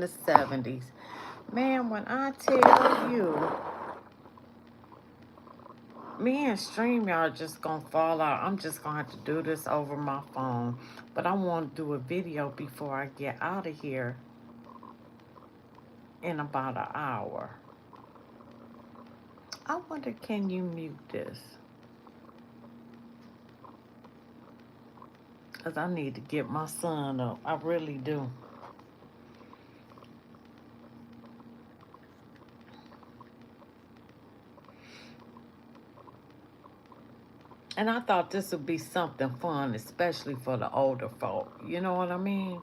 the 70s. Man, when I tell you, me and StreamYard just gonna fall out. I'm just gonna have to do this over my phone. But I want to do a video before I get out of here in about an hour. I wonder, can you mute this? Because I need to get my son up. I really do. And I thought this would be something fun, especially for the older folk. You know what I mean?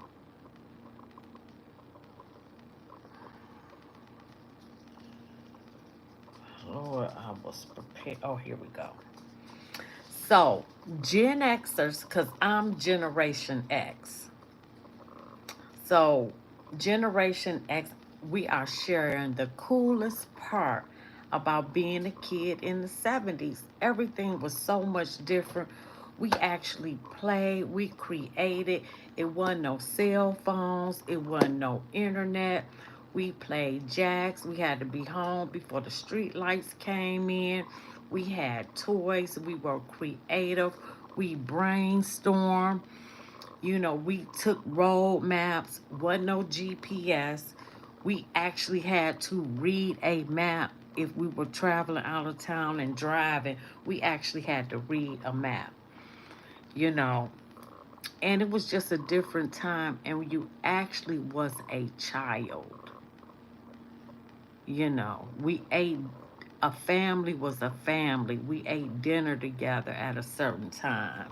Lord, I was prepared. Oh, here we go. So, Gen Xers, because I'm Generation X. So, Generation X, we are sharing the coolest part about being a kid in the 70s. Everything was so much different. We actually played, we created. It wasn't no cell phones, it wasn't no internet. We played jacks. We had to be home before the street lights came in. We had toys. We were creative. We brainstormed. We took road maps, wasn't no GPS. We actually had to read a map if we were traveling out of town and driving. We actually had to read a map, you know. And it was just a different time, and you actually was a child. We ate, a family was a family. We ate dinner together at a certain time,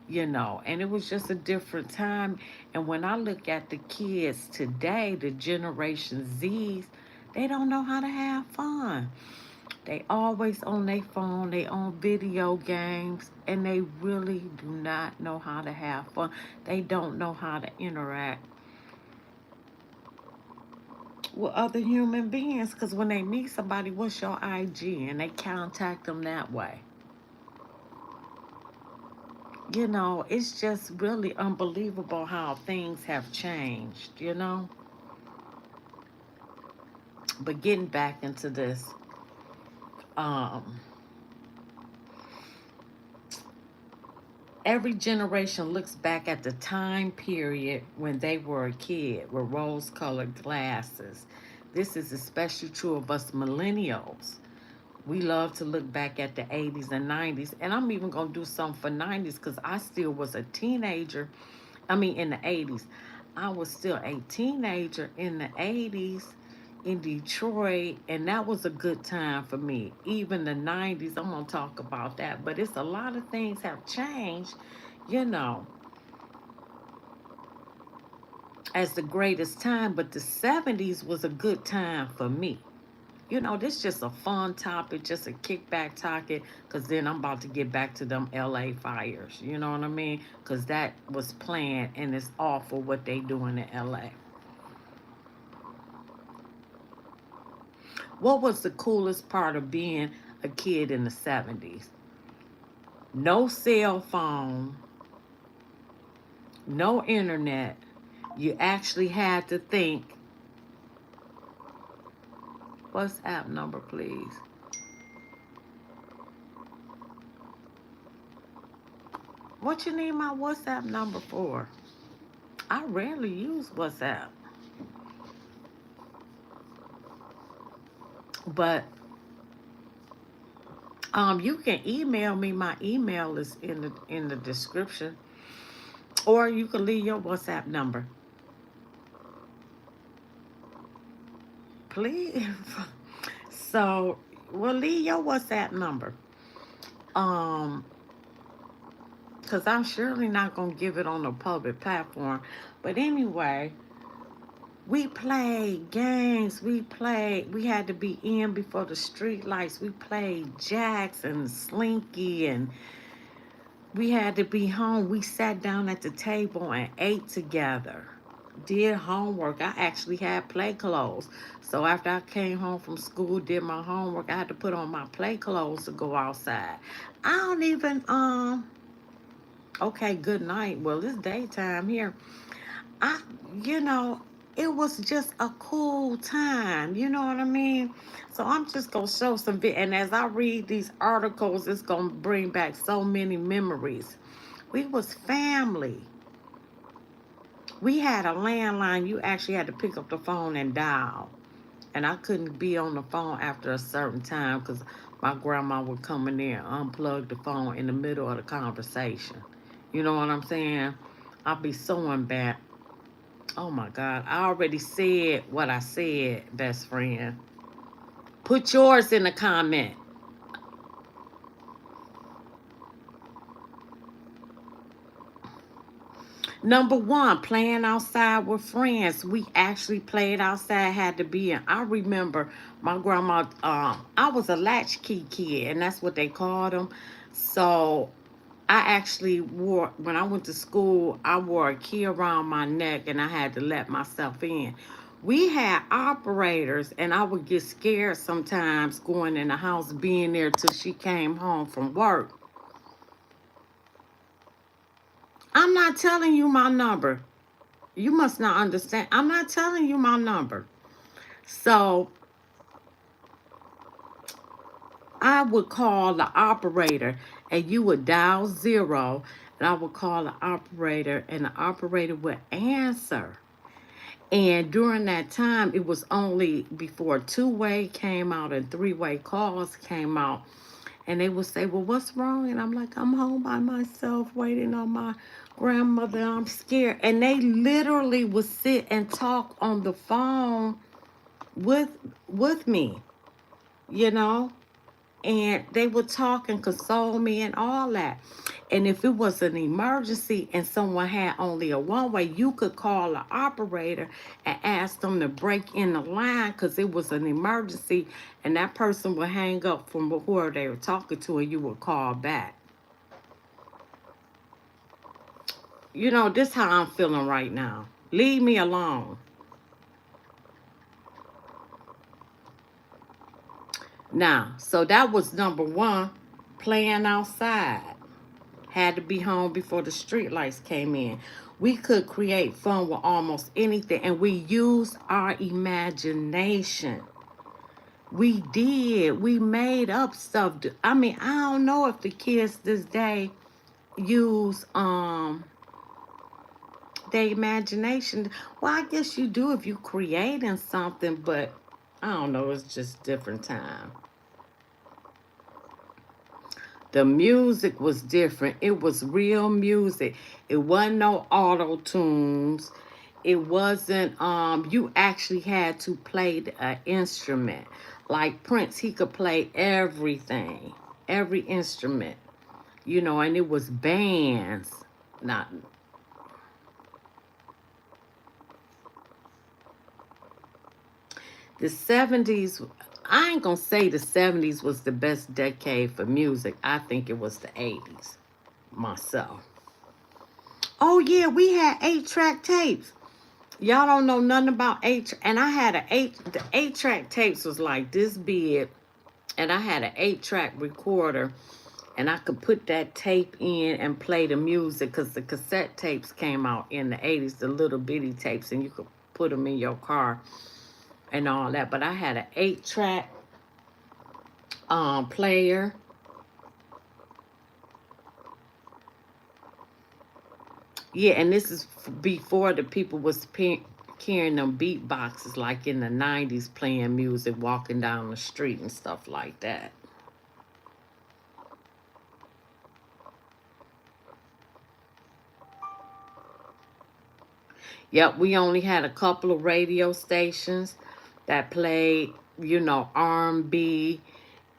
and it was just a different time. And when I look at the kids today, the Generation Z's, they don't know how to have fun. They always on their phone, they on video games, and they really do not know how to have fun. They don't know how to interact with other human beings, because when they meet somebody, what's your IG? And they contact them that way. It's just really unbelievable how things have changed. But getting back into this, um, every generation looks back at the time period when they were a kid with rose colored glasses. This is especially true of us millennials. We love to look back at the 80s and 90s. And I'm even going to do something for 90s because I still was a teenager. I mean, in the 80s. I was still a teenager in the 80s in Detroit, and that was a good time for me. Even the 90s, I'm going to talk about that. But it's a lot of things have changed, you know, as the greatest time. But the 70s was a good time for me. This just a fun topic, just a kickback topic, because then I'm about to get back to them LA fires. You know what I mean? Because that was planned, and it's awful what they doing in LA. What was the coolest part of being a kid in the 70s? No cell phone, no internet. You actually had to think, WhatsApp number, please. What you need my WhatsApp number for? I rarely use WhatsApp. But you can email me. My email is in the description, or you can leave your WhatsApp number, please. So, well, leave your WhatsApp number, um, because I'm surely not gonna give it on a public platform. But anyway, we played games. We had to be in before the street lights. We played jacks and slinky, and we had to be home. We sat down at the table and ate together, did homework. I actually had play clothes. So after I came home from school, did my homework, I had to put on my play clothes to go outside. I don't even okay, good night. Well, it's daytime here. I you know, it was just a cool time. You know what I mean? So I'm just gonna show some and as I read these articles, it's gonna bring back so many memories. We was family. We had a landline. You actually had to pick up the phone and dial. And I couldn't be on the phone after a certain time because my grandma would come in there and unplug the phone in the middle of the conversation. You know what I'm saying? I'll be so bad. Oh my God. I already said what I said, best friend. Put yours in the comment. Number one, playing outside with friends. We actually played outside, had to be in. I remember my grandma, I was a latchkey kid, and that's what they called them. So I actually wore, when I went to school, I wore a key around my neck and I had to let myself in. We had operators, and I would get scared sometimes going in the house, being there till she came home from work. I'm not telling you my number. You must not understand. I'm not telling you my number. So I would call the operator and you would dial zero, and I would call the operator and the operator would answer. And during that time, it was only before two-way came out and three-way calls came out. And they would say, well, what's wrong? And I'm like, I'm home by myself waiting on my grandmother. I'm scared. And they literally would sit and talk on the phone with with me, you know, and they would talk and console me and all that. And if it was an emergency and someone had only a one way, you could call the operator and ask them to break in the line because it was an emergency, and that person would hang up from whoever they were talking to and you would call back. You know, this how I'm feeling right now. Leave me alone. Now, so that was number one, playing outside. Had to be home before the street lights came in. We could create fun with almost anything, and we used our imagination. We did. We made up stuff. I mean, I don't know if the kids this day use their imagination. Well, I guess you do if you creating something, but I don't know. It's just different time. The music was different. It was real music. It wasn't no auto tunes. It wasn't you actually had to play an instrument. Like Prince, he could play everything. Every instrument. You know, and it was bands. Not the 70's. I ain't gonna say the 70's was the best decade for music. I think it was the 80's myself. Oh yeah, we had 8-track tapes. Y'all don't know nothing about and I had the 8-track tapes was like this big, and I had an 8-track recorder, and I could put that tape in and play the music because the cassette tapes came out in the 80's, the little bitty tapes, and you could put them in your car and all that. But I had an 8-track player. Yeah, and this is before the people was carrying them beat boxes like in the 90's, playing music, walking down the street and stuff like that. Yep, we only had a couple of radio stations that played, you know, R&B,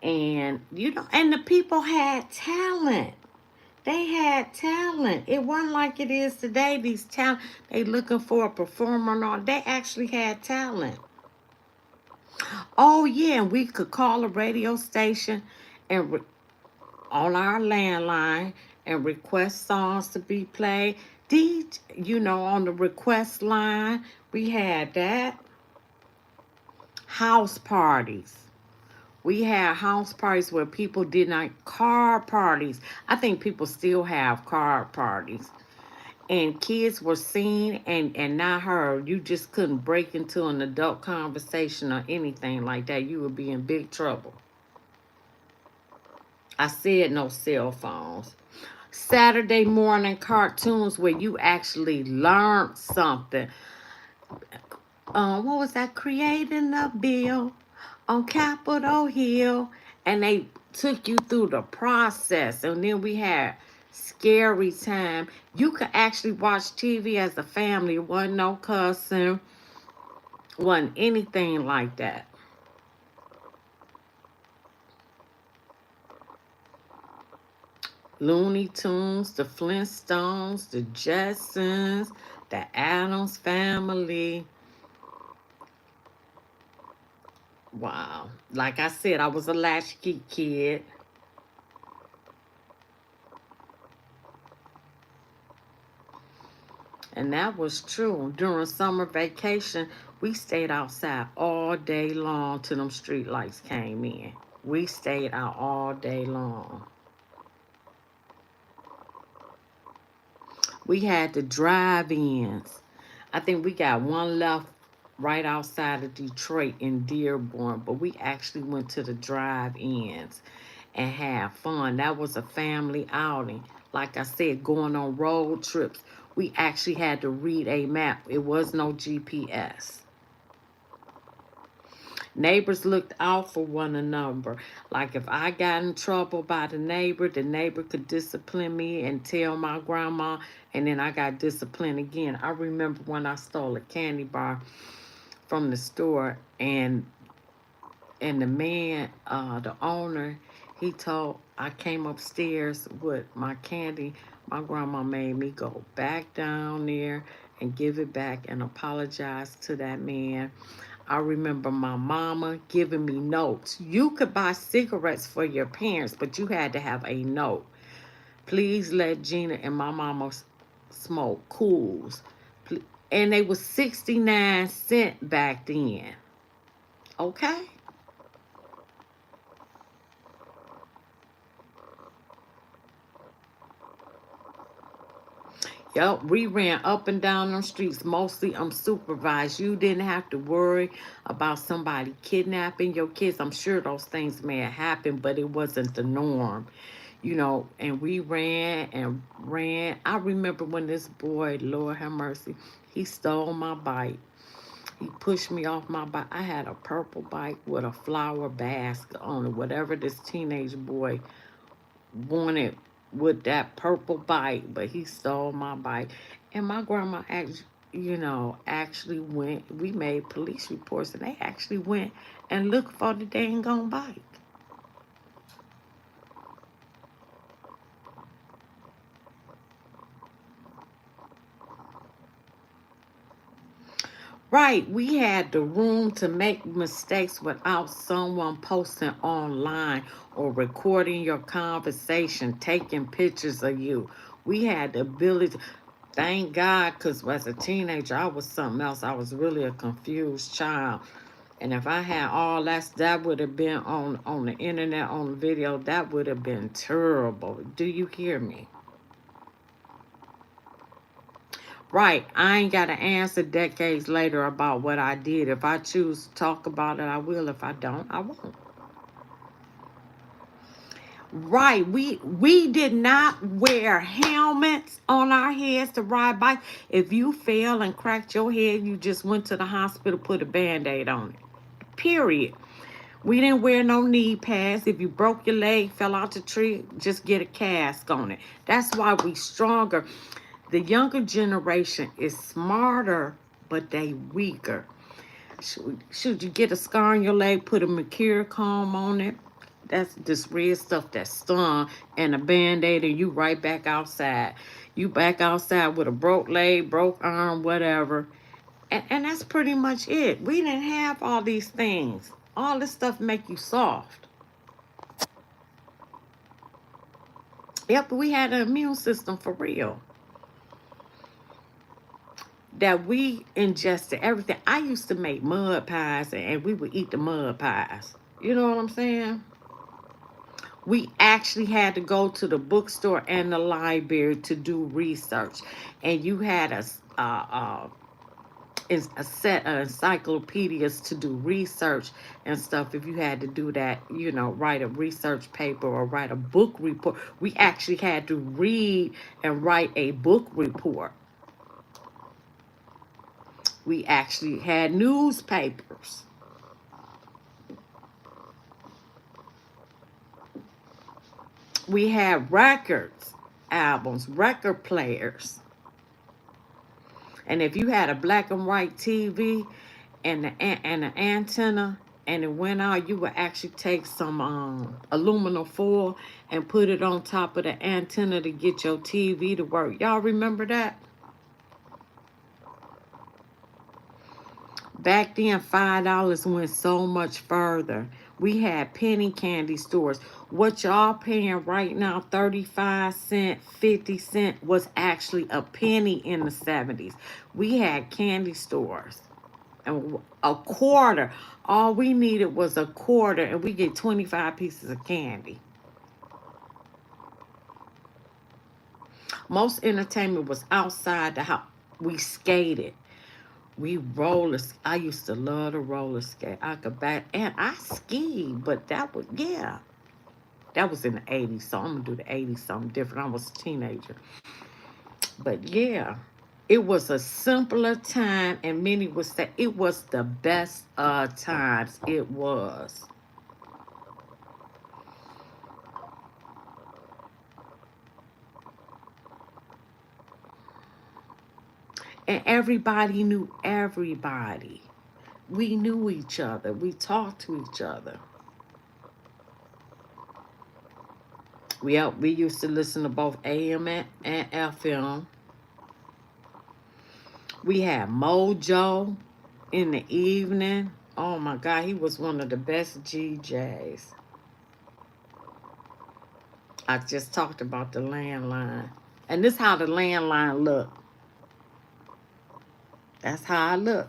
and you know, and the people had talent. They had talent. It wasn't like it is today. These talent, they looking for a performer and all. They actually had talent. Oh yeah, and we could call a radio station and on our landline and request songs to be played. DJ, you know, on the request line, we had that. House parties. We had house parties where people did not, car parties. I think people still have car parties. and kids were seen and not heard. You just couldn't break into an adult conversation or anything like that. You would be in big trouble. I said no cell phones. Saturday morning cartoons where you actually learned something. What was that? Creating a bill on Capitol Hill, and they took you through the process. And then we had scary time. You could actually watch TV as a family. Wasn't no cussing, wasn't anything like that. Looney Tunes, the Flintstones, the Jetsons, the Addams Family. Wow. Like I said, I was a latchkey kid. And that was true. During summer vacation, we stayed outside all day long till them street lights came in. We stayed out all day long. We had the drive-ins. I think we got one left right outside of Detroit in Dearborn, but we actually went to the drive-ins and had fun. That was a family outing. Like I said, going on road trips. We actually had to read a map. It was no GPS. Neighbors looked out for one another. Like if I got in trouble by the neighbor could discipline me and tell my grandma, and then I got disciplined again. I remember when I stole a candy bar from the store, and the man, the owner, he told, I came upstairs with my candy. My grandma made me go back down there and give it back and apologize to that man. I remember my mama giving me notes. You could buy cigarettes for your parents, but you had to have a note. Please let Gina and my mama smoke cools. And they was 69 cents back then. Okay? Yep, we ran up and down them streets, mostly unsupervised. You didn't have to worry about somebody kidnapping your kids. I'm sure those things may have happened, but it wasn't the norm, and we ran and ran. I remember when this boy, Lord have mercy, he stole my bike. He pushed me off my bike. I had a purple bike with a flower basket on it, whatever this teenage boy wanted with that purple bike, but he stole my bike. And my grandma actually went, we made police reports, and they actually went and looked for the dang gone bike. Right, we had the room to make mistakes without someone posting online or recording your conversation, taking pictures of you. We had the ability. Thank God, because as a teenager, I was something else. I was really a confused child. And if I had all that would have been on the internet, on the video, that would have been terrible. Do you hear me? Right. I ain't got to answer decades later about what I did. If I choose to talk about it, I will. If I don't, I won't. Right. We did not wear helmets on our heads to ride bikes. If you fell and cracked your head, you just went to the hospital, put a band-aid on it. Period. We didn't wear no knee pads. If you broke your leg, fell out the tree, just get a cast on it. That's why we stronger. The younger generation is smarter, but they weaker. Should you get a scar on your leg, put a mercure comb on it? That's just red stuff that's stung, and a band-aid, and you right back outside. You back outside with a broke leg, broke arm, whatever. And that's pretty much it. We didn't have all these things. All this stuff make you soft. Yep, we had an immune system for real. That we ingested everything. I used to make mud pies, and we would eat the mud pies. You know what I'm saying? We actually had to go to the bookstore and the library to do research. And you had a set of encyclopedias to do research and stuff. If you had to do that, write a research paper or write a book report, we actually had to read and write a book report. We actually had newspapers. We had records, albums, record players. And if you had a black and white TV and an antenna and it went out, you would actually take some aluminum foil and put it on top of the antenna to get your TV to work. Y'all remember that? Back then, $5 went so much further. We had penny candy stores. What y'all paying right now, 35 cents, 50 cents, was actually a penny in the 70s. We had candy stores. And a quarter. All we needed was a quarter, and we get 25 pieces of candy. Most entertainment was outside the house. We skated. We roller. I used to love to roller skate. I could back, and I skied, but that was in the 80s. So I'm gonna do the 80s something different. I was a teenager, but yeah. It was a simpler time, and many would say it was the best times. It was. And everybody knew everybody. We knew each other. We talked to each other. We used to listen to both AM and FM. We had Mojo in the evening. Oh my God, he was one of the best GJs. I just talked about the landline. And this how the landline looked. That's how I look.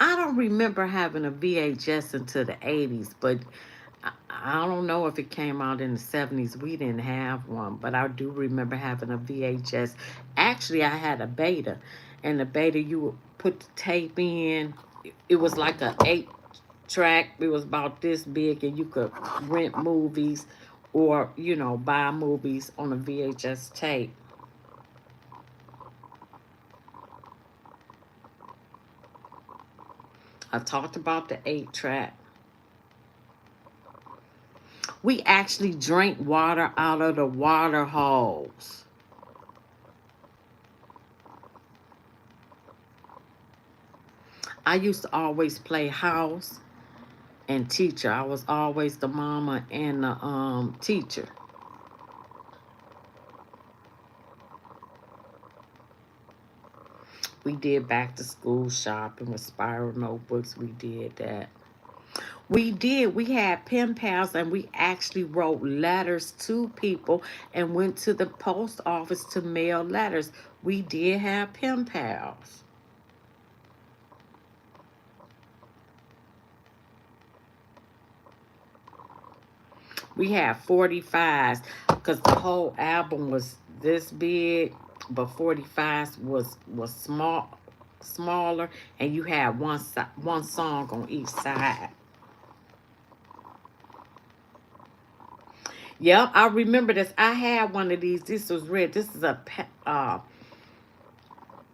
I don't remember having a VHS until the 80s, but I don't know if it came out in the 70s. We didn't have one, but I do remember having a VHS. Actually, I had a beta, and the beta you would put the tape in. It was like a 8 track. It was about this big, and you could rent movies or buy movies on a VHS tape. I talked about the 8 track. We actually drank water out of the water hose. I used to always play house and teacher. I was always the mama and the teacher. We did back to school shopping with spiral notebooks. We did that. We did. We had pen pals and we actually wrote letters to people and went to the post office to mail letters. We did have pen pals. We had 45s because the whole album was this big, but 45s was smaller, and you had one song on each side. Yep, I remember this. I had one of these. This was red. This is a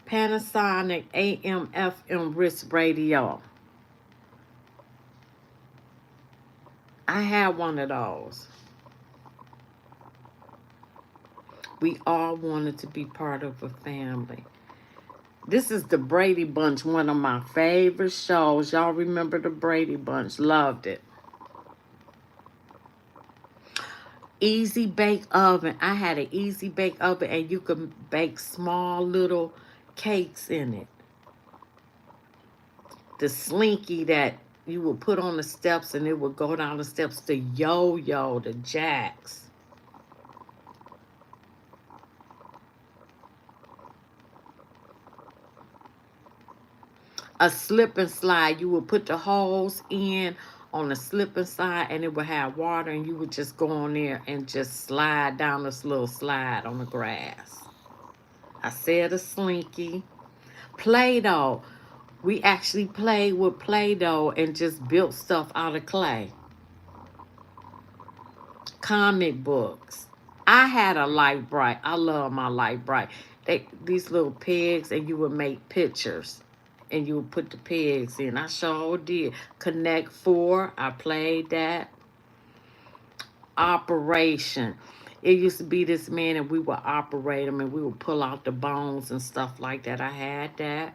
Panasonic AM/FM wrist radio. I had one of those. We all wanted to be part of a family. This is the Brady Bunch, one of my favorite shows. Y'all remember the Brady Bunch? Loved it. Easy bake oven. I had an easy bake oven, and you could bake small little cakes in it. The slinky that you would put on the steps and it would go down the steps. The yo-yo, the jacks. a slip and slide. You would put the holes in on the slip and slide, and it would have water, and you would just go on there and just slide down this little slide on the grass. I said a slinky. Play-Doh. We actually played with Play-Doh and just built stuff out of clay. Comic books. I had a Light Bright. I love my Light Bright. These little pigs, and you would make pictures. And you would put the pigs in. I sure did. Connect Four. I played that. Operation. It used to be this man, and we would operate him, and we would pull out the bones and stuff like that. I had that.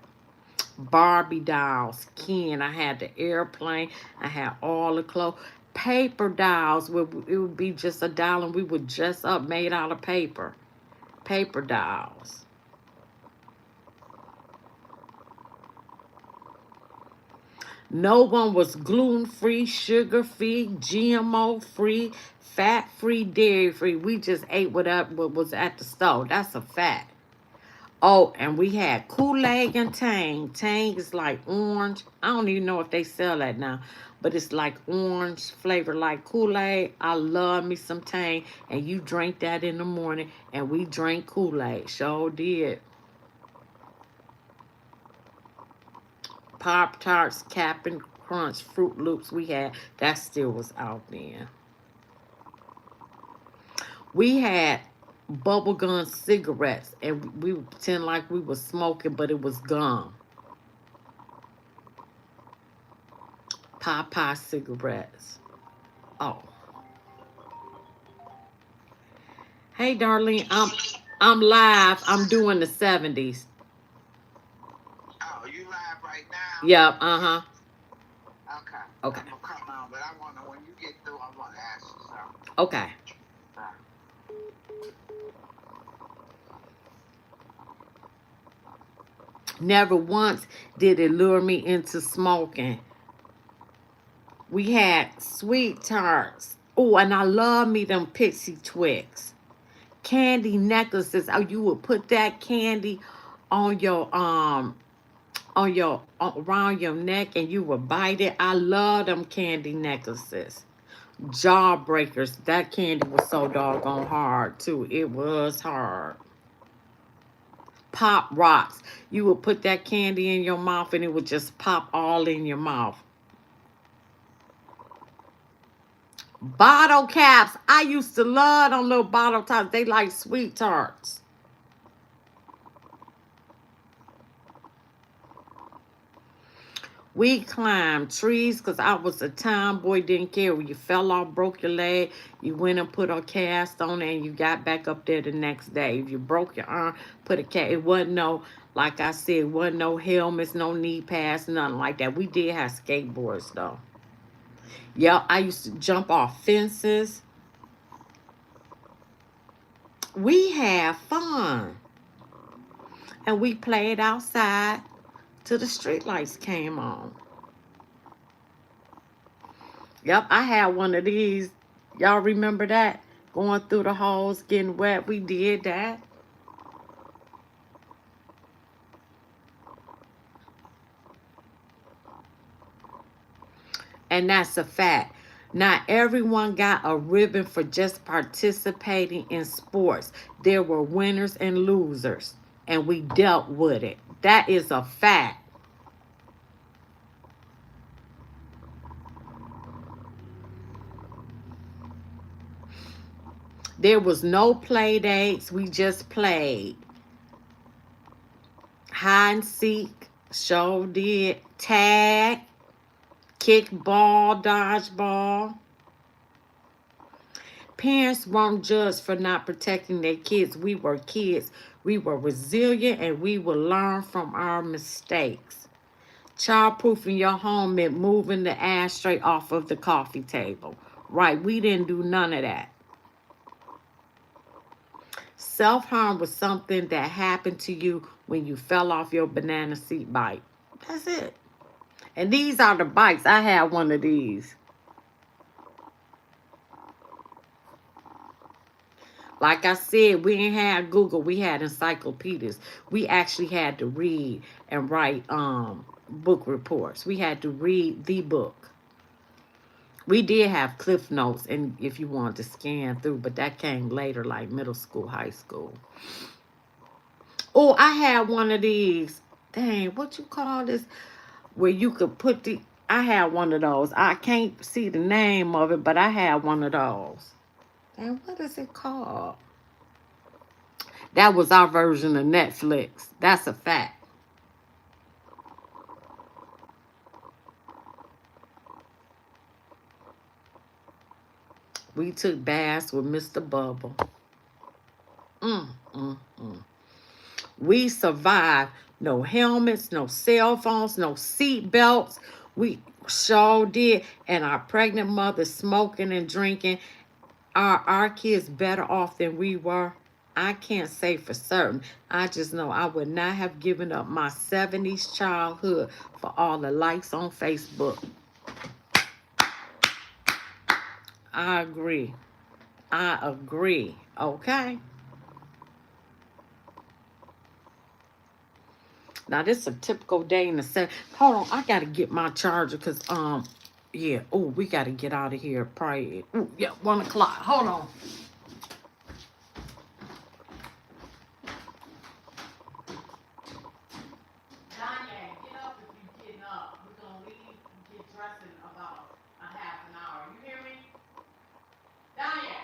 Barbie dolls, Ken. I had the airplane. I had all the clothes. Paper dolls. It would be just a doll, and we would dress up made out of paper. Paper dolls. No one was gluten-free, sugar-free, GMO-free, fat-free, dairy-free. We just ate whatever was at the store. That's a fact. Oh, and we had Kool-Aid and Tang. Tang is like orange. I don't even know if they sell that now. But it's like orange flavor like Kool-Aid. I love me some Tang. And you drink that in the morning. And we drank Kool-Aid. Sure did. Pop-Tarts, Cap'n Crunch, Fruit Loops we had. That still was out then. We had bubblegum cigarettes, and we would pretend like we were smoking, but it was gum. Popeye cigarettes. Oh. Hey, Darlene, I'm live. I'm doing the 70s. Oh, you live right now? Yep, uh-huh. Okay. Okay. I'm gonna come on, but I wanna when you get through, I wanna ask you something. Okay. Never once did it lure me into smoking. We had sweet tarts. Oh, and I love me them Pixie Twix. Candy necklaces. Oh, you would put that candy on your around your neck, and you would bite it. I love them candy necklaces. Jawbreakers. That candy was so doggone hard too. It was hard. Pop rocks. You would put that candy in your mouth, and it would just pop all in your mouth. Bottle caps. I used to love them little bottle tops. They like sweet tarts. We climbed trees because I was a tomboy, didn't care. When you fell off, broke your leg, you went and put a cast on it, and you got back up there the next day. If you broke your arm, put a cast. It wasn't no, like I said, wasn't no helmets, no knee pads, nothing like that. We did have skateboards, though. Yeah, I used to jump off fences. We had fun. And we played outside till the street lights came on. Yep, I had one of these. Y'all remember that? Going through the holes, getting wet. We did that. And that's a fact. Not everyone got a ribbon for just participating in sports. There were winners and losers, and we dealt with it. That is a fact. There was no play dates. We just played. Hide and seek. Sure did. Tag. Kickball. Dodgeball. Parents weren't judged for not protecting their kids. We were kids. We were resilient, and we would learn from our mistakes. Childproofing your home meant moving the ashtray off of the coffee table. Right, we didn't do none of that. Self-harm was something that happened to you when you fell off your banana seat bike. That's it. And these are the bikes. I had one of these. Like I said, we didn't have Google. We had encyclopedias. We actually had to read and write book reports. We had to read the book. We did have cliff notes, and if you wanted to scan through, but that came later, like middle school, high school. Oh, I had one of these. Dang, what you call this? Where you could put the. I had one of those. I can't see the name of it, but I had one of those. Dang, what is it called? That was our version of Netflix. That's a fact. We took baths with Mr. Bubble. Mm, mm, mm. We survived. No helmets, no cell phones, no seat belts. We sure did. And our pregnant mother smoking and drinking. Are our kids better off than we were? I can't say for certain. I just know I would not have given up my 70s childhood for all the likes on Facebook. I agree. I agree. Okay. Now this is a typical day in the set. Hold on, I gotta get my charger because yeah. Oh, we gotta get out of here. Probably. Ooh, yeah, 1 o'clock. Hold on. Danye, get up if you getting up. We're gonna leave and get dressed in about a half an hour. You hear me? Danye,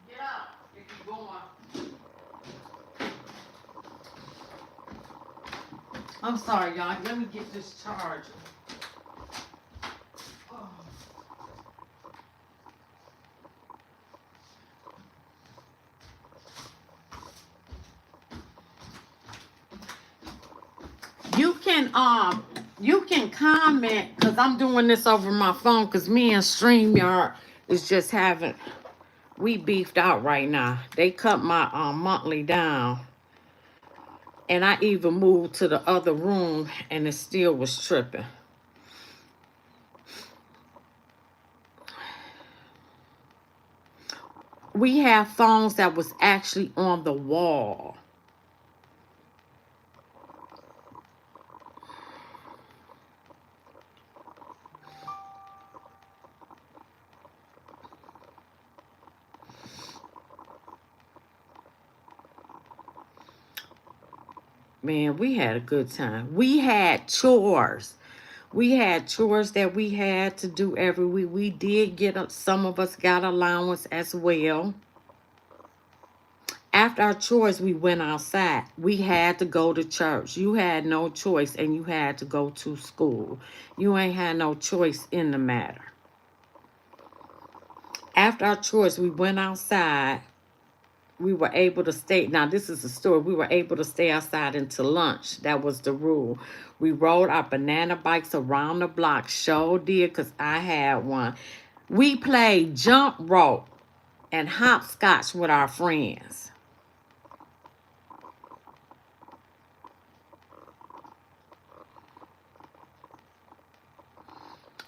get up if you going. I'm sorry, y'all. Let me get this charger. Oh. You can comment because I'm doing this over my phone because me and StreamYard is just having we beefed out right now. They cut my monthly down. And I even moved to the other room and it still was tripping. We have phones that was actually on the wall. Man, we had a good time. We had chores. We had chores that we had to do every week. We did get some of us got allowance as well. After our chores, we went outside. We had to go to church. You had no choice, and you had to go to school. You ain't had no choice in the matter. After our chores, we went outside. We were able to stay. Now, this is a story. We were able to stay outside until lunch. That was the rule. We rode our banana bikes around the block. Sure did, because I had one. We played jump rope and hopscotch with our friends.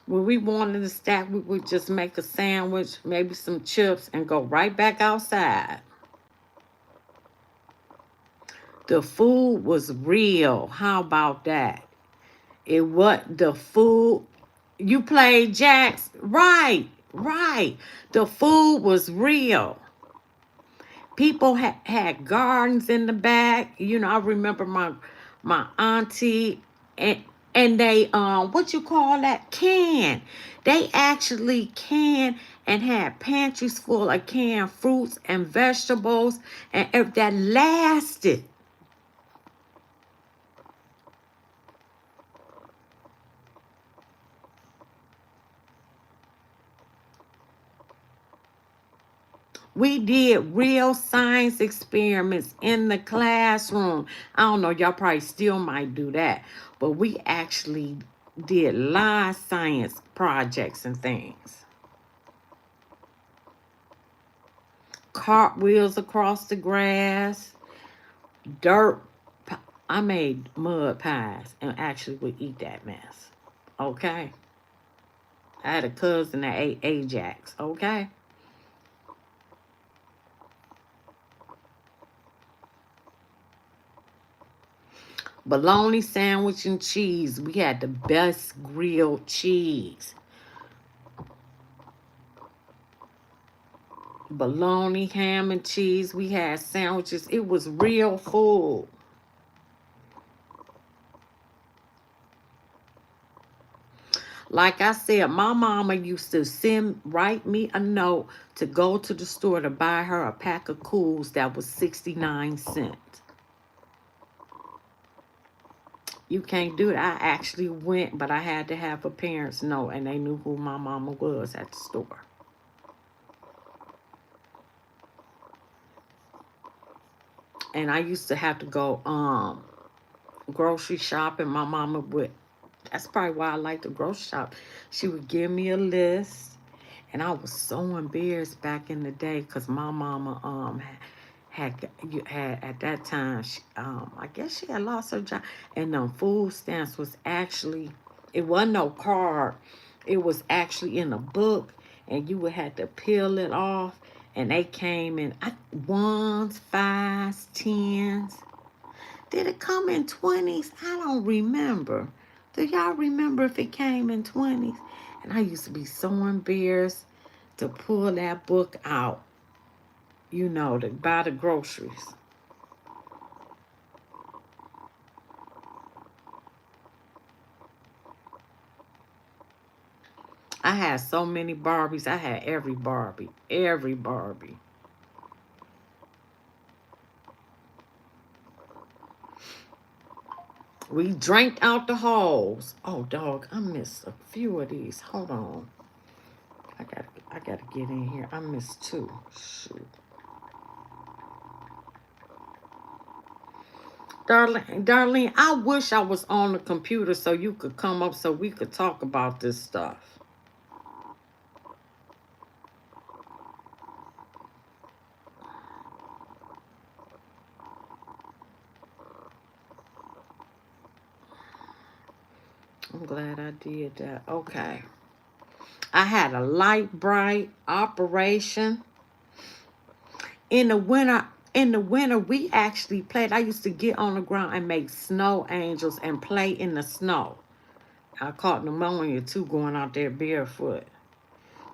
When we wanted to stack, we would just make a sandwich, maybe some chips, and go right back outside. The food was real. How about that? It what the food you played jacks? Right, right. The food was real. People had gardens in the back. You know, I remember my auntie and they what you call that can. They actually can and had pantries full of canned fruits and vegetables and that lasted. We did real science experiments in the classroom. I don't know, y'all probably still might do that, but we actually did live science projects and things. Cartwheels across the grass, dirt. I made mud pies and actually would eat that mess. Okay. I had a cousin that ate Ajax. Okay. Bologna sandwich and cheese. We had the best grilled cheese. Bologna, ham, and cheese. We had sandwiches. It was real food. Like I said, my mama used to write me a note to go to the store to buy her a pack of Cools that was 69 cents. You can't do it. I actually went, but I had to have a parent's note, and they knew who my mama was at the store. And I used to have to go grocery shopping. My mama would. That's probably why I like to grocery shop. She would give me a list, and I was so embarrassed back in the day because my mama had at that time I guess she had lost her job, and food stamps was actually, it wasn't no card, it was actually in a book, and you would have to peel it off, and they came in ones, fives, tens. Did it come in 20s? I don't remember. Do y'all remember if it came in 20s? And I used to be so embarrassed to pull that book out, to buy the groceries. I had so many Barbies. I had every Barbie. Every Barbie. We drank out the halls. Oh, dog, I missed a few of these. Hold on. I gotta get in here. I missed two. Shoot. Darlene, I wish I was on the computer so you could come up so we could talk about this stuff. I'm glad I did that. Okay. I had a light bright operation. In the winter, we actually played. I used to get on the ground and make snow angels and play in the snow. I caught pneumonia too going out there barefoot.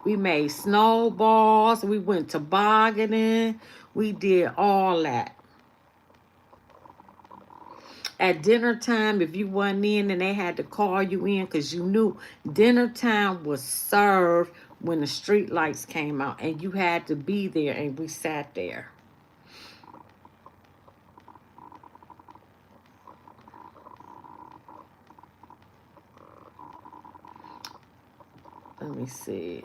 We made snowballs. We went tobogganing. We did all that. At dinner time, if you wasn't in and they had to call you in because you knew dinner time was served when the street lights came out, and you had to be there, and we sat there. Let me see.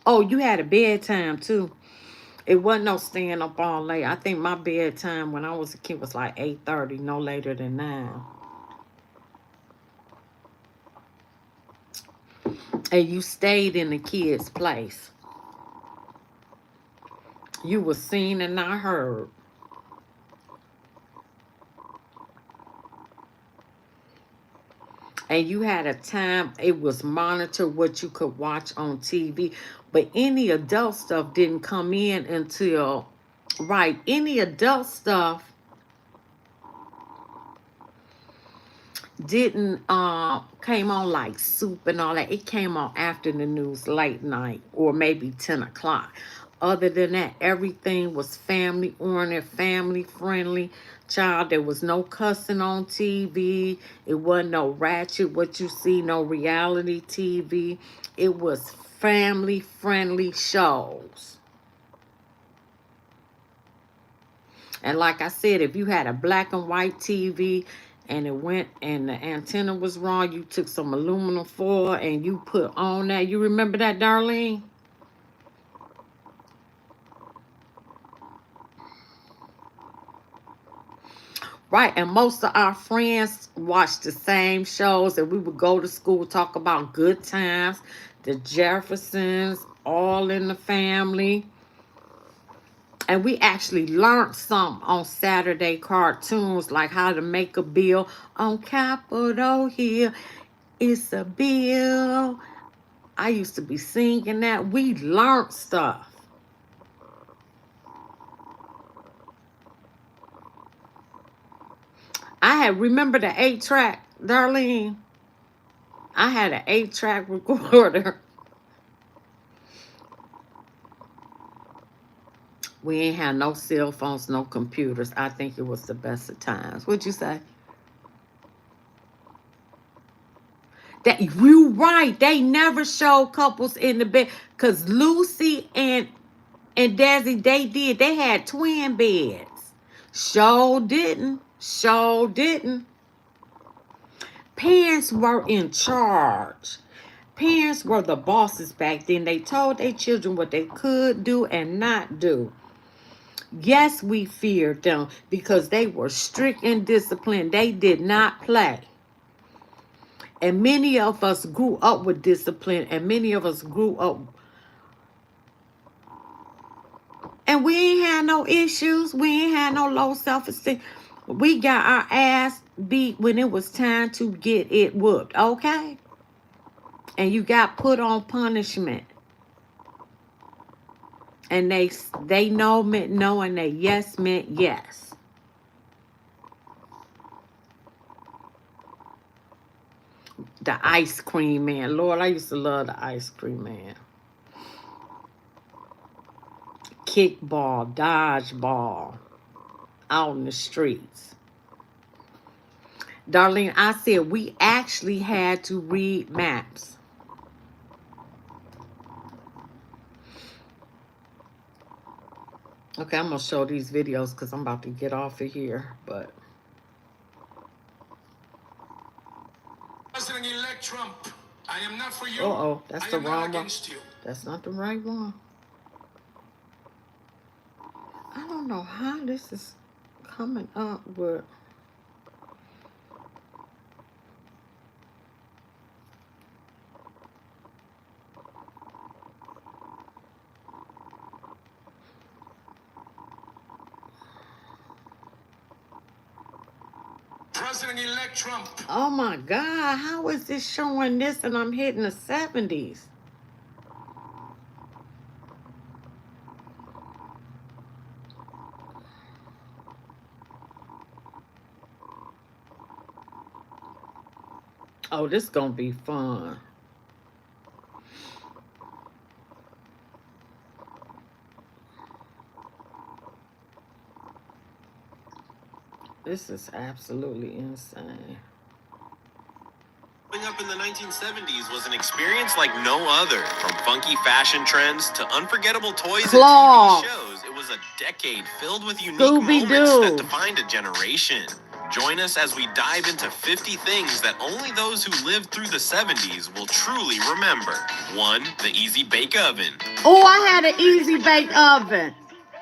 Oh, you had a bedtime too. It wasn't no staying up all late. I think my bedtime when I was a kid was like 8:30, no later than 9. And you stayed in the kids' place. You were seen and not heard. And you had a time, it was monitored what you could watch on TV. But any adult stuff didn't come in until, right, any adult stuff didn't came on like Soup and all that. It came on after the news, late night, or maybe 10 o'clock. Other than that, everything was family oriented, family friendly. Child, there was no cussing on TV. It wasn't no ratchet what you see, no reality TV. It was family friendly shows. And like I said, if you had a black and white TV and it went and the antenna was wrong, you took some aluminum foil and you put on that. You remember that, Darlene? Right, and most of our friends watched the same shows, and we would go to school, talk about good times, the Jeffersons, All in the Family. And we actually learned some on Saturday cartoons, like how to make a bill on Capitol Hill. It's a bill. I used to be singing that. We learned stuff. Remember the 8-track, Darlene? I had an 8-track recorder. We ain't had no cell phones, no computers. I think it was the best of times. What'd you say? That you right. They never showed couples in the bed. Cause Lucy and Desi, they did. They had twin beds. Sure didn't. Sure didn't. Parents were in charge. Parents were the bosses back then. They told their children what they could do and not do. Yes, we feared them because they were strict and disciplined. They did not play. And many of us grew up with discipline, and many of us grew up, and we ain't had no issues. We ain't had no low self-esteem. We got our ass beat when it was time to get it whooped, okay? And you got put on punishment. And they know meant no, and they yes meant yes. The ice cream man. Lord, I used to love the ice cream man. Kickball, dodgeball, out in the streets. Darlene, I said we actually had to read maps. Okay, I'm going to show these videos because I'm about to get off of here, but... President-elect Trump, I am not for you. Uh-oh, that's the wrong one. You. That's not the right one. I don't know how this is coming up with... President-elect Trump. Oh my God, how is this showing this and I'm hitting the 70s? Oh, this gonna be fun. This is absolutely insane. Growing up in the 1970s was an experience like no other. From funky fashion trends to unforgettable toys and TV shows, it was a decade filled with unique moments that defined a generation. Join us as we dive into 50 things that only those who lived through the 70s will truly remember. 1. The Easy Bake Oven. Oh, I had an Easy Bake Oven.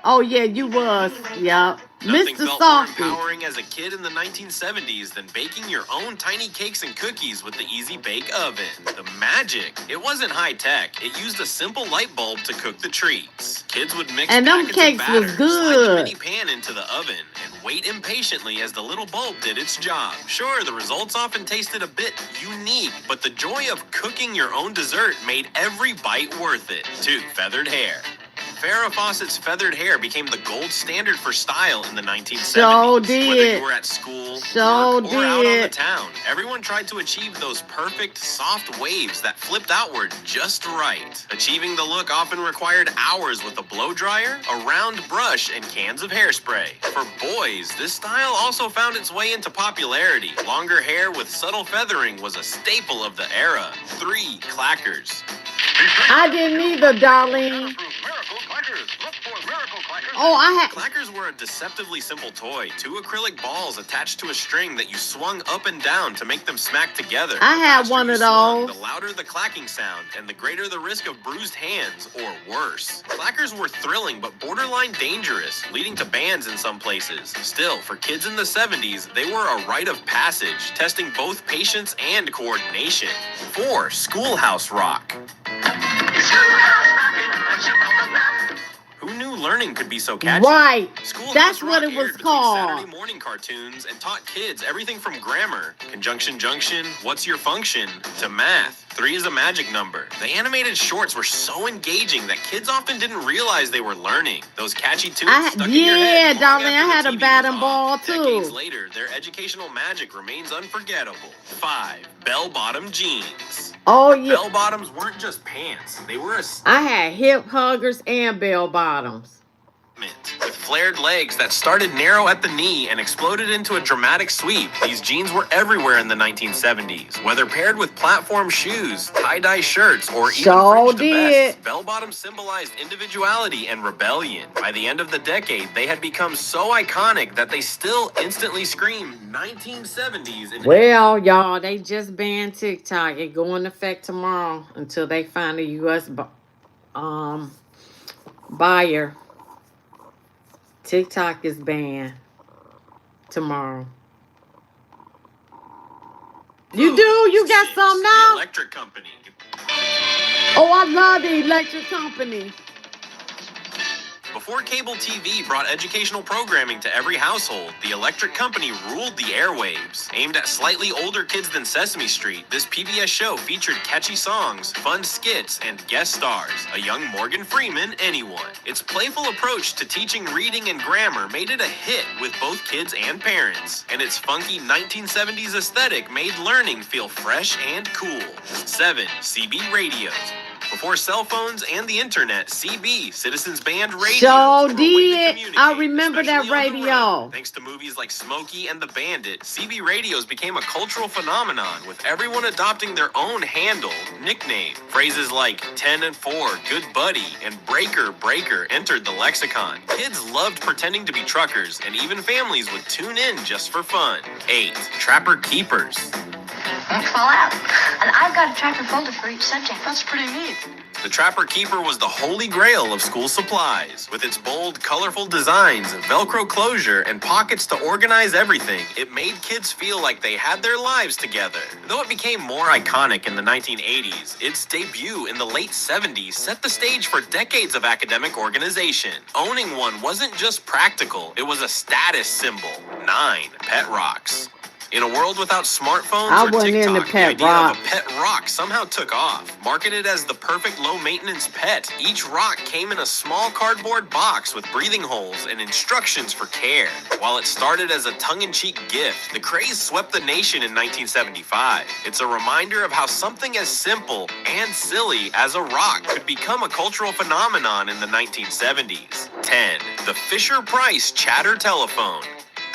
Oh, yeah, you was. Yep. Nothing Mr. felt Softy. more empowering as a kid in the 1970s than baking your own tiny cakes and cookies with the Easy Bake Oven. The magic. It wasn't high tech. It used a simple light bulb to cook the treats. Kids would mix and them packets cakes of batter, was good. slide the mini pan into the oven, and wait impatiently as the little bulb did its job. Sure, the results often tasted a bit unique, but the joy of cooking your own dessert made every bite worth it. 2. Feathered hair. Farrah Fawcett's feathered hair became the gold standard for style in the 1970s. So did. Whether you were at school, work, or out on the town, everyone tried to achieve those perfect, soft waves that flipped outward just right. Achieving the look often required hours with a blow dryer, a round brush, and cans of hairspray. For boys, this style also found its way into popularity. Longer hair with subtle feathering was a staple of the era. 3. Clackers. I didn't either, darling. Oh, I had... Clackers were a deceptively simple toy. 2 acrylic balls attached to a string that you swung up and down to make them smack together. I had one of those. The louder the clacking sound, and the greater the risk of bruised hands, or worse. Clackers were thrilling but borderline dangerous, leading to bans in some places. Still, for kids in the 70s, they were a rite of passage, testing both patience and coordination. 4. Schoolhouse rock. Who knew learning could be so catchy? Right. That's what it was called. Saturday morning cartoons and taught kids everything from grammar, conjunction junction, what's your function, to math. 3 is a magic number. The animated shorts were so engaging that kids often didn't realize they were learning. Those catchy tunes stuck in your head. Yeah, darling, I had a bat and was ball off. too. Decades later, their educational magic remains unforgettable. 5. Bell-bottom jeans. Oh, yeah. Bell bottoms weren't just pants. They were a I had hip huggers and bell bottoms. with flared legs that started narrow at the knee and exploded into a dramatic sweep. These jeans were everywhere in the 1970s. Whether paired with platform shoes, tie-dye shirts, or even fringed vests, bell-bottoms symbolized individuality and rebellion. By the end of the decade, they had become so iconic that they still instantly scream 1970s. Well, y'all, they just banned TikTok. It go into effect tomorrow until they find a U.S. buyer. TikTok is banned tomorrow. You do? You got some now? The electric company. Oh, I love the electric company. Before cable TV brought educational programming to every household, the electric company ruled the airwaves. Aimed at slightly older kids than Sesame Street, this PBS show featured catchy songs, fun skits, and guest stars. A young Morgan Freeman, anyone. Its playful approach to teaching reading and grammar made it a hit with both kids and parents. And its funky 1970s aesthetic made learning feel fresh and cool. 7. CB radios. Before cell phones and the internet, CB, Citizens Band radios, Sure were a way to did. communicate, I remember that especially on the radio. road. Thanks to movies like Smokey and the Bandit, CB radios became a cultural phenomenon, with everyone adopting their own handle, nickname. Phrases like 10 and 4, good buddy, and breaker, breaker entered the lexicon. Kids loved pretending to be truckers, and even families would tune in just for fun. 8. Trapper Keepers. Fall out. And I've got a tractor folder for each subject. That's pretty neat. The Trapper Keeper was the holy grail of school supplies. With its bold, colorful designs, Velcro closure, and pockets to organize everything, it made kids feel like they had their lives together. Though it became more iconic in the 1980s, its debut in the late 70s set the stage for decades of academic organization. Owning one wasn't just practical, it was a status symbol. 9. Pet Rocks. In a world without smartphones I or wasn't TikTok, into the pet idea rock. of a pet rock somehow took off. Marketed as the perfect low-maintenance pet, each rock came in a small cardboard box with breathing holes and instructions for care. While it started as a tongue-in-cheek gift, the craze swept the nation in 1975. It's a reminder of how something as simple and silly as a rock could become a cultural phenomenon in the 1970s. 10. The Fisher-Price Chatter Telephone.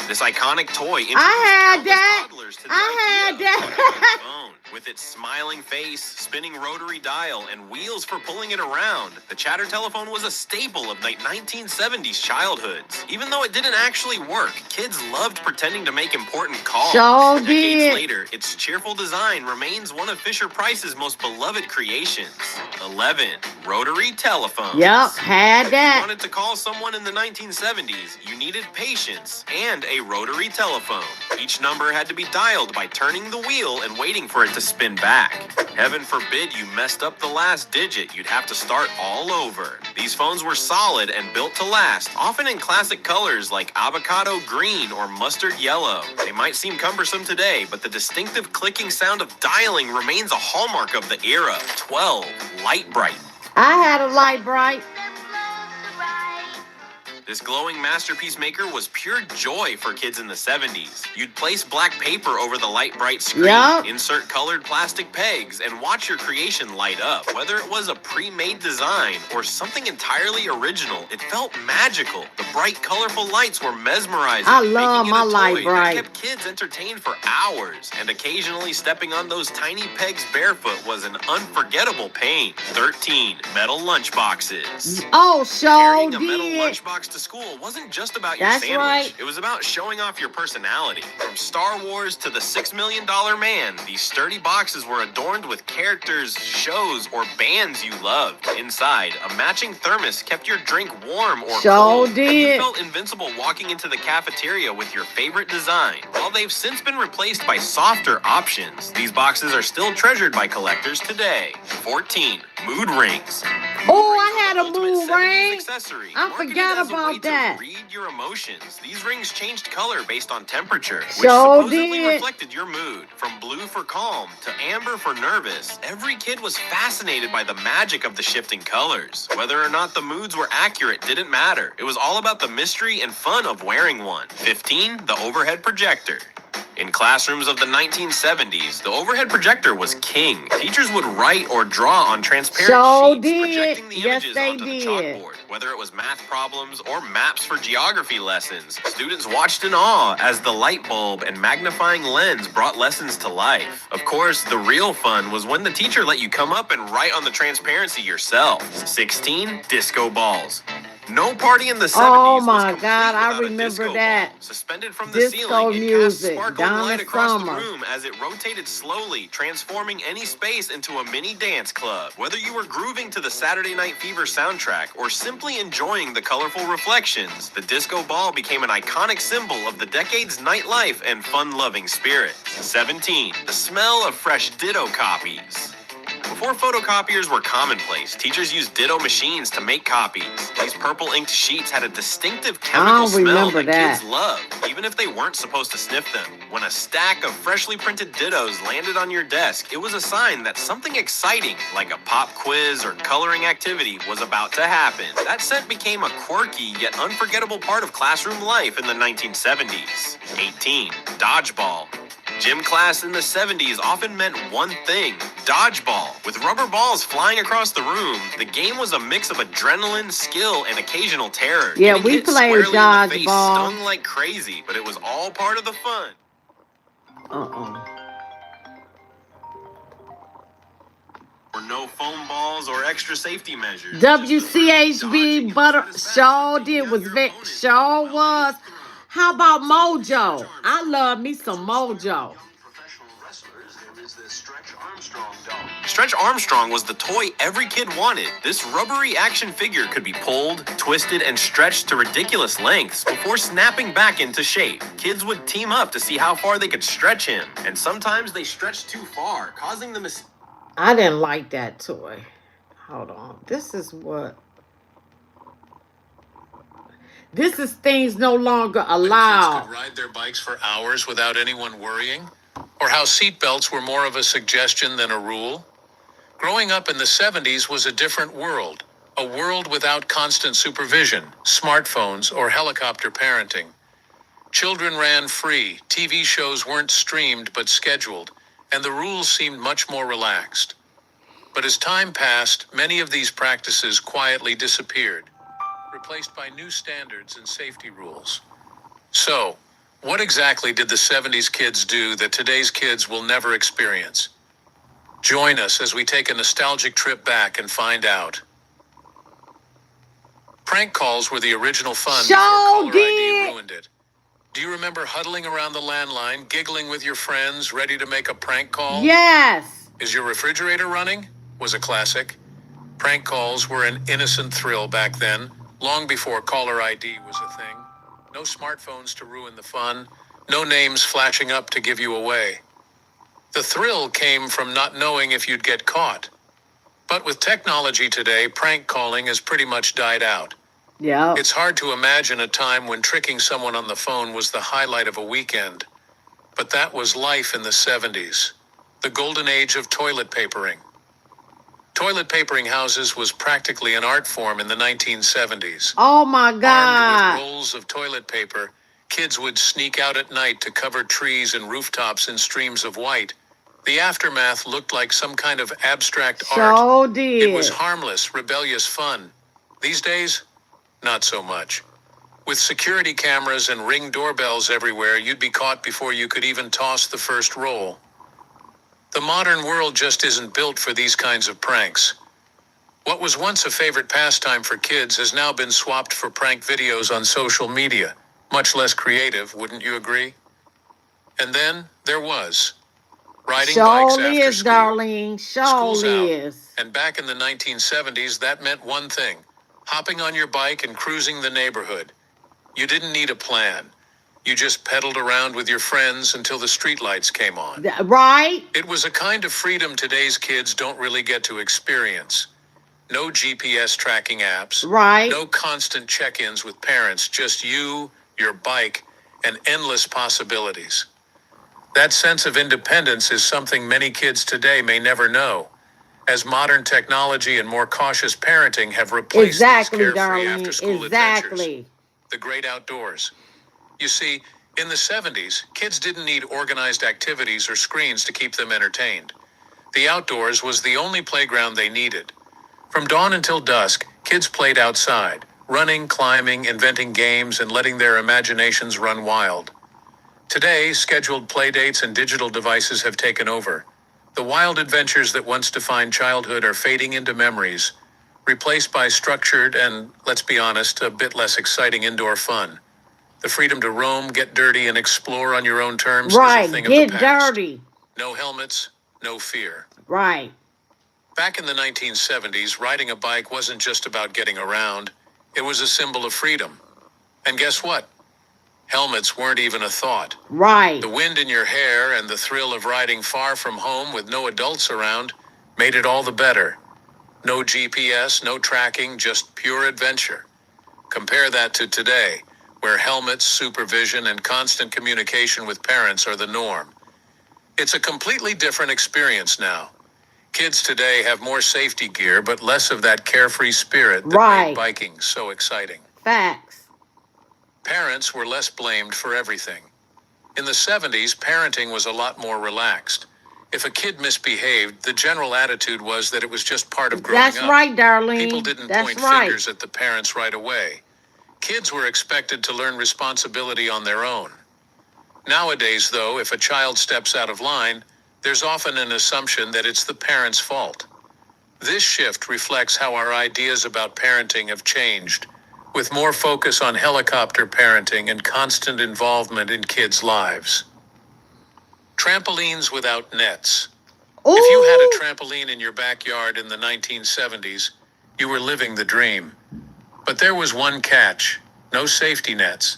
This iconic toy introduced I had countless that. toddlers to the I idea had of that. talking on the phone. With its smiling face, spinning rotary dial, and wheels for pulling it around, the Chatter Telephone was a staple of the 1970s childhoods. Even though it didn't actually work, kids loved pretending to make important calls. Sure Decades did. later, its cheerful design remains one of Fisher-Price's most beloved creations. 11. Rotary telephone. Yep, had If you that. wanted to call someone in the 1970s, you needed patience and a rotary telephone. Each number had to be dialed by turning the wheel and waiting for it to spin back. Heaven forbid you messed up the last digit, you'd have to start all over. These phones were solid and built to last, often in classic colors like avocado green or mustard yellow. They might seem cumbersome today, but the distinctive clicking sound of dialing remains a hallmark of the era. 12. Light Bright. I had a light bright. This glowing masterpiece maker was pure joy for kids in the 70s. You'd place black paper over the light bright screen, Yup. insert colored plastic pegs, and watch your creation light up. Whether it was a pre-made design or something entirely original, it felt magical. The bright, colorful lights were mesmerizing. I love making it my a light toy bright. that kept kids entertained for hours, and occasionally stepping on those tiny pegs barefoot was an unforgettable pain. 13. Metal lunchboxes. Oh, sure Carrying a metal did. lunchbox to school wasn't just about your That's sandwich. right. It was about showing off your personality. From Star Wars to the $6 Million Man, these sturdy boxes were adorned with characters, shows, or bands you loved. Inside, a matching thermos kept your drink warm or Sure cold. And you did. felt invincible walking into the cafeteria with your favorite design. While they've since been replaced by softer options, these boxes are still treasured by collectors today. 14. Mood rings. Oh, I had a Ultimate mood 70s ring. accessory. I Marketed forgot as a about about way that? to read your emotions. These rings changed color based on temperature, which Sure supposedly did. reflected your mood. From blue for calm to amber for nervous, every kid was fascinated by the magic of the shifting colors. Whether or not the moods were accurate didn't matter. It was all about the mystery and fun of wearing one. 15. The overhead projector. In classrooms of the 1970s, the overhead projector was king. Teachers would write or draw on transparent Sure sheets, did. projecting the Yes, images they onto the did. chalkboard. Whether it was math problems or maps for geography lessons, students watched in awe as the light bulb and magnifying lens brought lessons to life. Of course, the real fun was when the teacher let you come up and write on the transparency yourself. 16. Disco balls. No party in the 70s Oh was my complete God, I without a remember disco that. ball. Suspended from the Disco ceiling, it cast music, sparkling Donna light across the Summer. room as it rotated slowly, transforming any space into a mini dance club. Whether you were grooving to the Saturday Night Fever soundtrack or simply enjoying the colorful reflections, the disco ball became an iconic symbol of the decade's nightlife and fun-loving spirit. 17. The smell of fresh Ditto copies. Before photocopiers were commonplace, teachers used Ditto machines to make copies. These purple inked sheets had a distinctive chemical smell remember that kids that. loved, even if they weren't supposed to sniff them. When a stack of freshly printed Dittos landed on your desk, it was a sign that something exciting, like a pop quiz or coloring activity, was about to happen. That scent became a quirky yet unforgettable part of classroom life in the 1970s. 18. Dodgeball. Gym class in the 70s often meant one thing: dodgeball. With rubber balls flying across the room, the game was a mix of adrenaline, skill, and occasional terror. Yeah, Getting we hit played squarely in the face dodgeball. stung like crazy, but it was all part of the fun. Or no foam balls or extra safety measures. WCHB butter sure did was sure was. How about Mojo? I love me some Mojo. Professional wrestlers, there is this Stretch Armstrong doll. Stretch Armstrong was the toy every kid wanted. This rubbery action figure could be pulled, twisted, and stretched to ridiculous lengths before snapping back into shape. Kids would team up to see how far they could stretch him, and sometimes they stretched too far, causing the mistake. I didn't like that toy. Hold on. This is things no longer When kids allowed. could ride their bikes for hours without anyone worrying? Or how seatbelts were more of a suggestion than a rule? Growing up in the 70s was a different world. A world without constant supervision, smartphones, or helicopter parenting. Children ran free, TV shows weren't streamed but scheduled, and the rules seemed much more relaxed. But as time passed, many of these practices quietly disappeared, replaced by new standards and safety rules. So, what exactly did the 70s kids do that today's kids will never experience? Join us as we take a nostalgic trip back and find out. Prank calls were the original fun before Sure caller ID did. ruined it. Do you remember huddling around the landline, giggling with your friends, ready to make a prank call? Yes. Is your refrigerator running? Was a classic. Prank calls were an innocent thrill back then, long before caller ID was a thing. No smartphones to ruin the fun, no names flashing up to give you away. The thrill came from not knowing if you'd get caught. But with technology today, prank calling has pretty much died out. Yeah. It's hard to imagine a time when tricking someone on the phone was the highlight of a weekend. But that was life in the 70s, the golden age of toilet papering. Toilet papering houses was practically an art form in the 1970s. Oh my Armed God. with rolls of toilet paper, kids would sneak out at night to cover trees and rooftops in streams of white. The aftermath looked like some kind of abstract art. Sure It was did. harmless, rebellious fun. These days, not so much. With security cameras and Ring doorbells everywhere, you'd be caught before you could even toss the first roll. The modern world just isn't built for these kinds of pranks. What was once a favorite pastime for kids has now been swapped for prank videos on social media. Much less creative, wouldn't you agree? And then there was riding bikes Sure after is, school. darling. School's Sure out. is. And back in the 1970s, that meant one thing: hopping on your bike and cruising the neighborhood. You didn't need a plan. You just pedaled around with your friends until the streetlights came on. Right? It was a kind of freedom today's kids don't really get to experience. No GPS tracking apps. Right. No constant check-ins with parents, just you, your bike, and endless possibilities. That sense of independence is something many kids today may never know, as modern technology and more cautious parenting have replaced these Exactly, carefree Darlene. after-school adventures. Exactly. The great outdoors. You see, in the 70s, kids didn't need organized activities or screens to keep them entertained. The outdoors was the only playground they needed. From dawn until dusk, kids played outside, running, climbing, inventing games, and letting their imaginations run wild. Today, scheduled playdates and digital devices have taken over. The wild adventures that once defined childhood are fading into memories, replaced by structured and, let's be honest, a bit less exciting indoor fun. The freedom to roam, get dirty, and explore on your own terms is a Right. thing of the Get past. dirty. No helmets, no fear. Right. Back in the 1970s, riding a bike wasn't just about getting around. It was a symbol of freedom. And guess what? Helmets weren't even a thought. Right. The wind in your hair and the thrill of riding far from home with no adults around made it all the better. No GPS, no tracking, just pure adventure. Compare that to today, where helmets, supervision, and constant communication with parents are the norm. It's a completely different experience now. Kids today have more safety gear, but less of that carefree spirit that Right. made biking so exciting. Facts. Parents were less blamed for everything. In the 70s, parenting was a lot more relaxed. If a kid misbehaved, the general attitude was that it was just part of growing That's up. right, Darlene. People didn't That's point right. fingers at the parents right away. Kids were expected to learn responsibility on their own. Nowadays, though, if a child steps out of line, there's often an assumption that it's the parent's fault. This shift reflects how our ideas about parenting have changed, with more focus on helicopter parenting and constant involvement in kids' lives. Trampolines without nets. Ooh. If you had a trampoline in your backyard in the 1970s, you were living the dream. But there was one catch: no safety nets.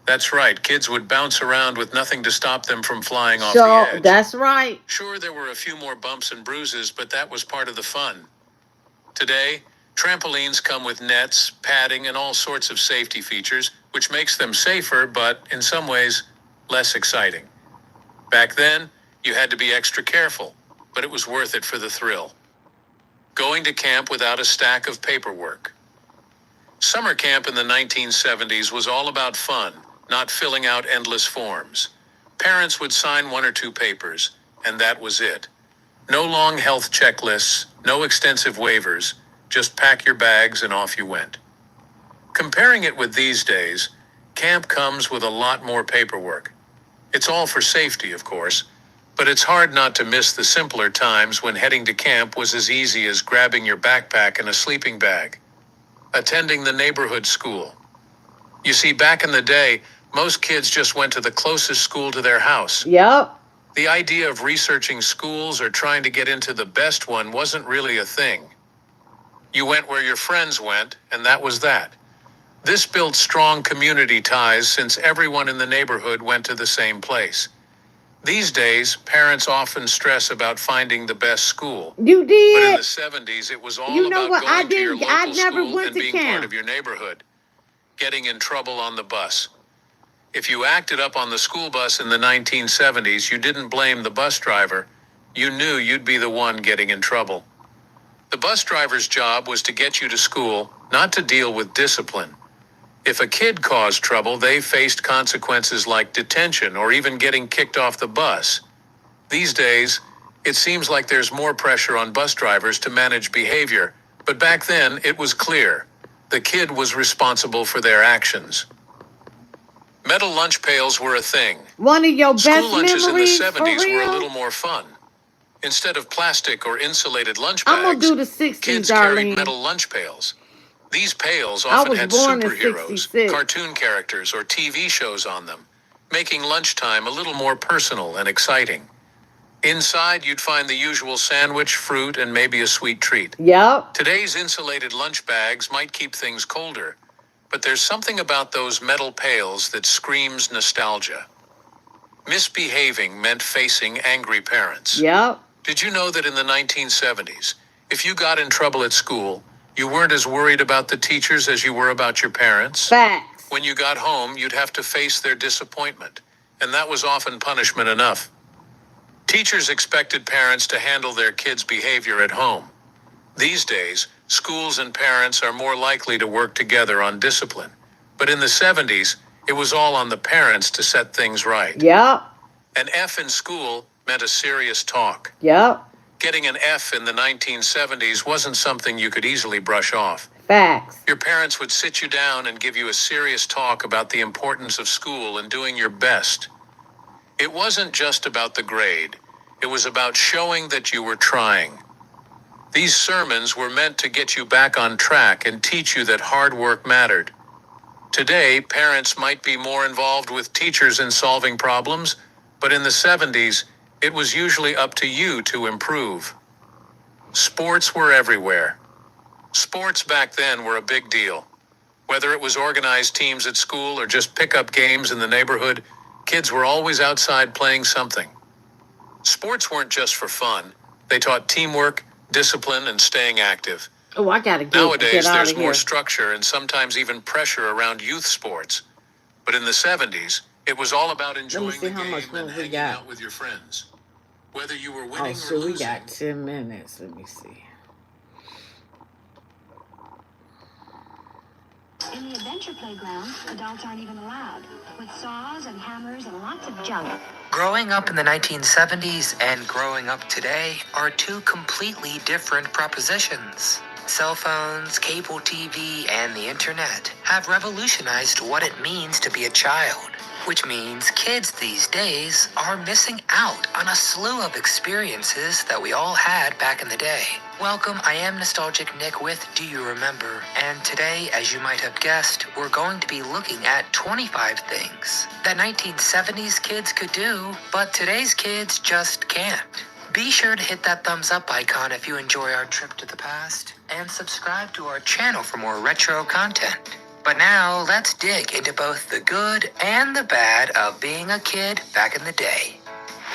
That's right, kids would bounce around with nothing to stop them from flying off the edge. That's right. Sure, there were a few more bumps and bruises, but that was part of the fun. Today, trampolines come with nets, padding, and all sorts of safety features, which makes them safer, but in some ways, less exciting. Back then, you had to be extra careful, but it was worth it for the thrill. Going to camp without a stack of paperwork. Summer camp in the 1970s was all about fun, not filling out endless forms. Parents would sign one or two papers, and that was it. No long health checklists, no extensive waivers, just pack your bags and off you went. Comparing it with these days, camp comes with a lot more paperwork. It's all for safety, of course, but it's hard not to miss the simpler times when heading to camp was as easy as grabbing your backpack and a sleeping bag. Attending the neighborhood school. You see, back in the day, most kids just went to the closest school to their house. Yep. The idea of researching schools or trying to get into the best one wasn't really a thing. You went where your friends went, and that was that. This built strong community ties since everyone in the neighborhood went to the same place. These days, parents often stress about finding the best school. You did. But in the 70s, it was all You know about what? going to your local I never school went and to being camp. part of your neighborhood. Getting in trouble on the bus. If you acted up on the school bus in the 1970s, you didn't blame the bus driver. You knew you'd be the one getting in trouble. The bus driver's job was to get you to school, not to deal with discipline. If a kid caused trouble, they faced consequences like detention or even getting kicked off the bus. These days, it seems like there's more pressure on bus drivers to manage behavior, but back then it was clear. The kid was responsible for their actions. Metal lunch pails were a thing. One of your best School lunches in the memories, 70s for real? were a little more fun. Instead of plastic or insulated lunch I'm bags, gonna do the 60s, kids carried Darlene. metal lunch pails. These pails I often was had born in superheroes, 66. cartoon characters, or TV shows on them, making lunchtime a little more personal and exciting. Inside, you'd find the usual sandwich, fruit, and maybe a sweet treat. Yep. Today's insulated lunch bags might keep things colder, but there's something about those metal pails that screams nostalgia. Misbehaving meant facing angry parents. Yep. Did you know that in the 1970s, If you got in trouble at school, you weren't as worried about the teachers as you were about your parents. Facts. When you got home, you'd have to face their disappointment, and that was often punishment enough. Teachers expected parents to handle their kids' behavior at home. These days, schools and parents are more likely to work together on discipline. But in the 70s, it was all on the parents to set things right. Yep. An F in school meant a serious talk. Yep. Getting an F in the 1970s wasn't something you could easily brush off. Facts. Your parents would sit you down and give you a serious talk about the importance of school and doing your best. It wasn't just about the grade. It was about showing that you were trying. These sermons were meant to get you back on track and teach you that hard work mattered. Today, parents might be more involved with teachers in solving problems, but in the 70s, it was usually up to you to improve. Sports were everywhere. Sports back then were a big deal. Whether it was organized teams at school or just pickup games in the neighborhood, kids were always outside playing something. Sports weren't just for fun. They taught teamwork, discipline, and staying active. Oh, I gotta get Nowadays, out there's of here. more structure and sometimes even pressure around youth sports. But in the 70s, it was all about enjoying see the how game much and room we hanging got. out with your friends. Whether you were winning Oh, or so we losing, got 10 minutes. Let me see. In the adventure playground, adults aren't even allowed, with saws and hammers and lots of junk. Growing up in the 1970s and growing up today are two completely different propositions. Cell phones, cable TV, and the internet have revolutionized what it means to be a child, which means kids these days are missing out on a slew of experiences that we all had back in the day. Welcome, I am Nostalgic Nick with Do You Remember? And today, as you might have guessed, we're going to be looking at 25 things that 1970s kids could do, but today's kids just can't. Be sure to hit that thumbs up icon if you enjoy our trip to the past, and subscribe to our channel for more retro content. But now, let's dig into both the good and the bad of being a kid back in the day.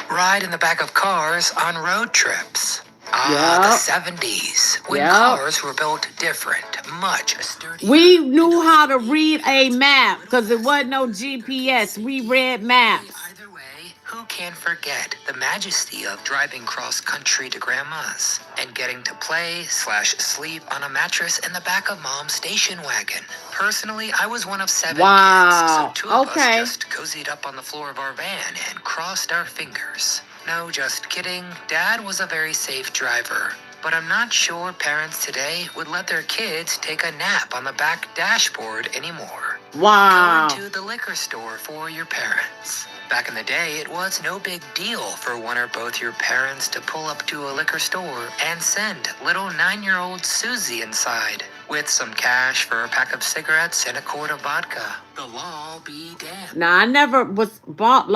Ride in the back of cars on road trips. The 70s, when cars were built different, much sturdier. We knew how to read a map because there wasn't no GPS. We read maps. Either way, who can forget the majesty of driving cross-country to grandma's and getting to play/sleep on a mattress in the back of mom's station wagon? Personally, I was one of 7 kids, so 2 of us just cozied up on the floor of our van and crossed our fingers. No, just kidding. Dad was a very safe driver. But I'm not sure parents today would let their kids take a nap on the back dashboard anymore. Wow. Going to the liquor store for your parents. Back in the day, it was no big deal for one or both your parents to pull up to a liquor store and send little 9-year-old Susie inside with some cash for a pack of cigarettes and a quart of vodka. The law be damned. Now, I never was bought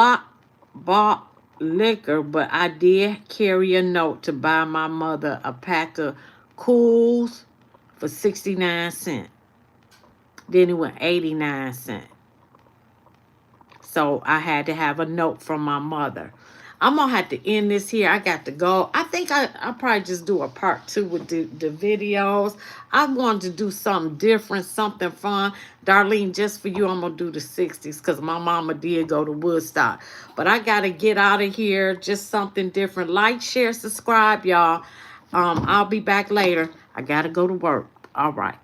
liquor, but I did carry a note to buy my mother a pack of Cools for 69 cents. Then it went 89 cents. So I had to have a note from my mother. I'm going to have to end this here. I got to go. I think I'll probably just do a part 2 with the videos. I wanted to do something different, something fun. Darlene, just for you, I'm going to do the 60s because my mama did go to Woodstock. But I got to get out of here. Just something different. Like, share, subscribe, y'all. I'll be back later. I got to go to work. All right.